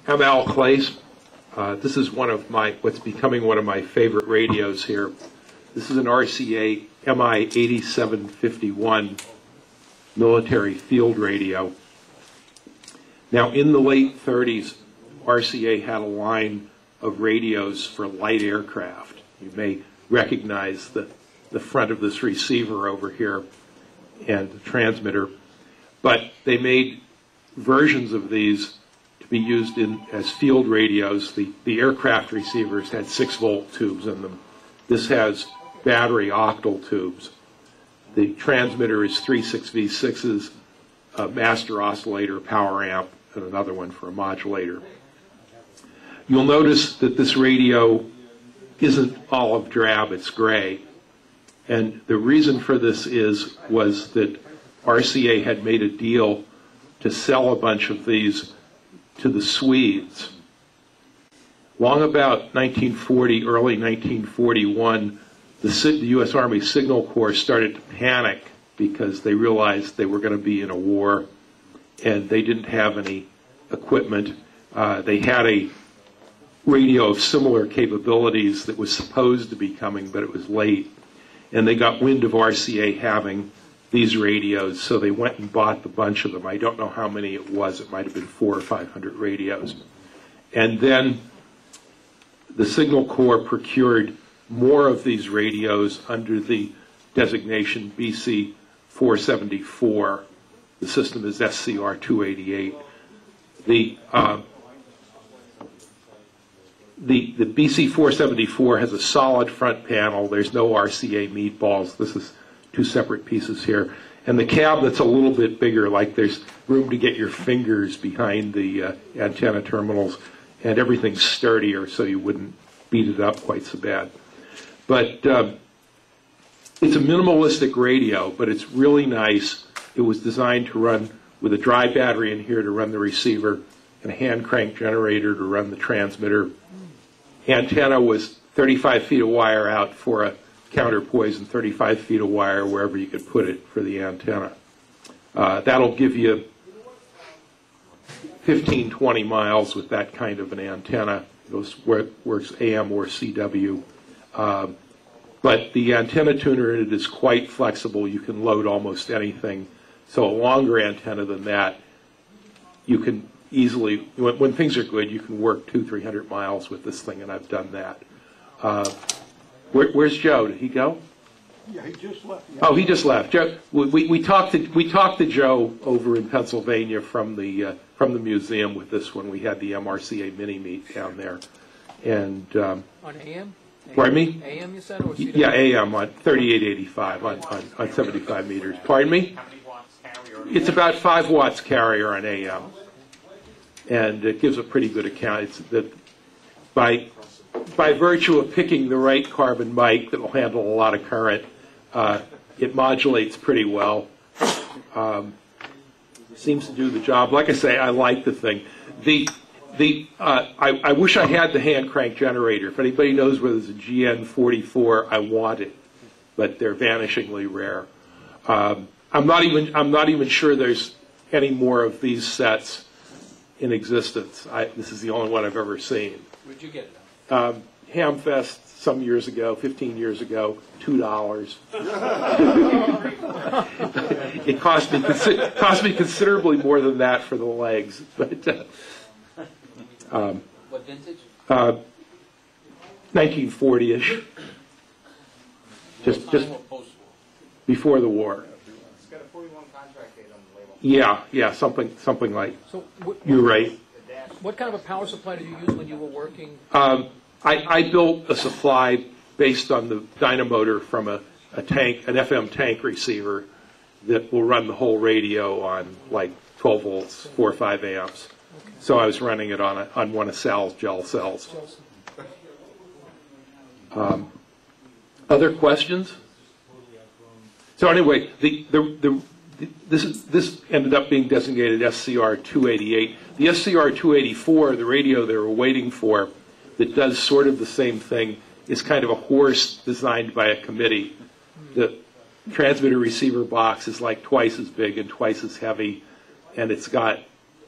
I'm Al Clace. This is what's becoming one of my favorite radios here. This is an RCA MI 8751 military field radio. Now, in the late 30s, RCA had a line of radios for light aircraft. You may recognize the front of this receiver over here and the transmitter. But they made versions of these to be used as field radios. The aircraft receivers had 6-volt tubes in them. This has battery octal tubes. The transmitter is 3 6V6s, a master oscillator, power amp, and another one for a modulator. You'll notice that this radio isn't olive drab, it's gray. And the reason for this was that RCA had made a deal to sell a bunch of these to the Swedes. Long about 1940, early 1941, the U.S. Army Signal Corps started to panic because they realized they were going to be in a war and they didn't have any equipment. They had a radio of similar capabilities that was supposed to be coming, but it was late. And they got wind of RCA having these radios, so they went and bought a bunch of them. I don't know how many it was. It might have been 400 or 500 radios. And then the Signal Corps procured more of these radios under the designation BC 474. The system is SCR 288. The BC 474 has a solid front panel. There's no RCA meatballs. This is two separate pieces here. And the cabinet's a little bit bigger, like there's room to get your fingers behind the antenna terminals, and everything's sturdier so you wouldn't beat it up quite so bad. But it's a minimalistic radio, but it's really nice. It was designed to run with a dry battery in here to run the receiver and a hand crank generator to run the transmitter. Antenna was 35 feet of wire out for a counterpoise and 35 feet of wire wherever you could put it for the antenna. That'll give you 15, 20 miles with that kind of an antenna. It works AM or CW. But the antenna tuner in it is quite flexible. You can load almost anything. So a longer antenna than that, you can easily, when things are good, you can work 200-300 miles with this thing, and I've done that. Where's Joe? Did he go? Yeah, he just left. Oh, he just left. Joe, we talked to Joe over in Pennsylvania from the museum with this one. We had the MRCA mini meet down there, and on AM. Pardon me? AM, you said, or CW? Yeah, AM on 3885 on 75 meters. Pardon me? It's about 5 watts carrier on AM, and it gives a pretty good account. It's that by virtue of picking the right carbon mic that will handle a lot of current, it modulates pretty well. Seems to do the job. Like I say, I like the thing. I wish I had the hand crank generator. If anybody knows where there's a GN44, I want it, but they're vanishingly rare. I'm not even sure there's any more of these sets in existence. This is the only one I've ever seen. Where'd you get it? Hamfest some years ago, 15 years ago, $2. It cost me considerably more than that for the legs. But what vintage? 1940-ish, just before the war. It's got a 41 contract date on the label. Yeah, something like. So you're right. What kind of a power supply did you use when you were working? I built a supply based on the dynamotor from an FM tank receiver that will run the whole radio on like 12 volts, 4 or 5 amps. Okay. So I was running it on one of Sal's gel cells. Other questions? So anyway, this ended up being designated SCR 288. The SCR 284, the radio they were waiting for, that does sort of the same thing, is kind of a horse designed by a committee. The transmitter receiver box is like twice as big and twice as heavy, and it's got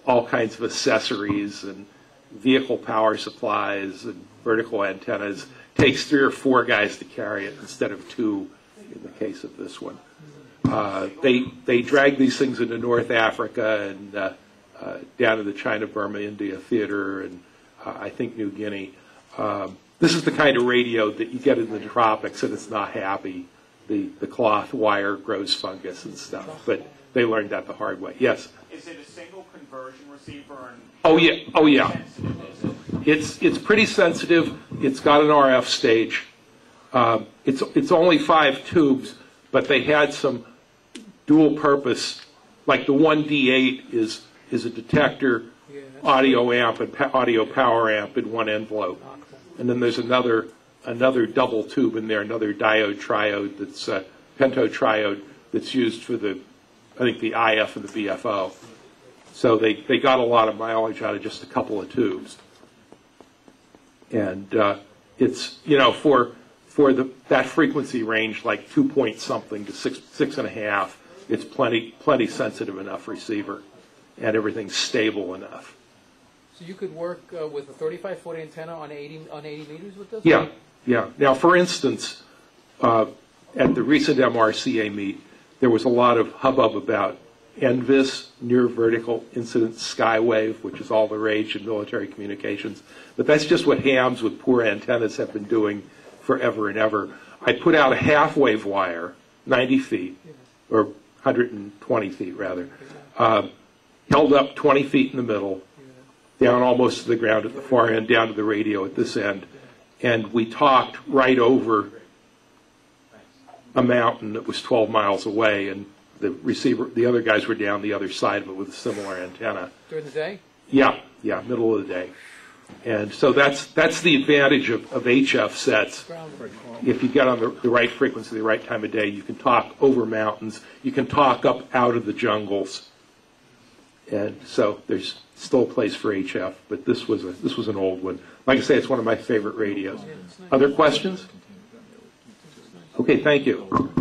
all kinds of accessories and vehicle power supplies and vertical antennas. Takes 3 or 4 guys to carry it instead of 2 in the case of this one. They drag these things into North Africa and down to the China-Burma, India theater, and I think New Guinea. This is the kind of radio that you get in the tropics and it's not happy. The cloth wire grows fungus and stuff, but they learned that the hard way. Yes? Is it a single conversion receiver? And oh yeah. It's pretty sensitive. It's got an RF stage. It's only 5 tubes, but they had some dual purpose, like the 1D8 is a detector, audio amp, and audio power amp in one envelope. And then there's another double tube in there, another diode triode that's pento triode that's used for the IF and the BFO. So they got a lot of mileage out of just a couple of tubes. And it's, for that frequency range, like 2 point something to 6.5, it's plenty sensitive enough receiver, and everything's stable enough. So you could work with a 35-foot antenna on 80 meters with this? Yeah. Now, for instance, at the recent MRCA meet, there was a lot of hubbub about NVIS, Near Vertical Incident Skywave, which is all the rage in military communications. But that's just what hams with poor antennas have been doing forever and ever. I put out a half-wave wire, 90 feet, or 120 feet rather, held up 20 feet in the middle, down almost to the ground at the far end, down to the radio at this end, and we talked right over a mountain that was 12 miles away, and the other guys were down the other side of it with a similar antenna. During the day? Yeah, middle of the day. And so that's the advantage of HF sets. If you get on the right frequency, the right time of day, you can talk over mountains. You can talk up out of the jungles. And so there's still a place for HF, but this was an old one. Like I say, it's one of my favorite radios. Other questions? Okay, thank you.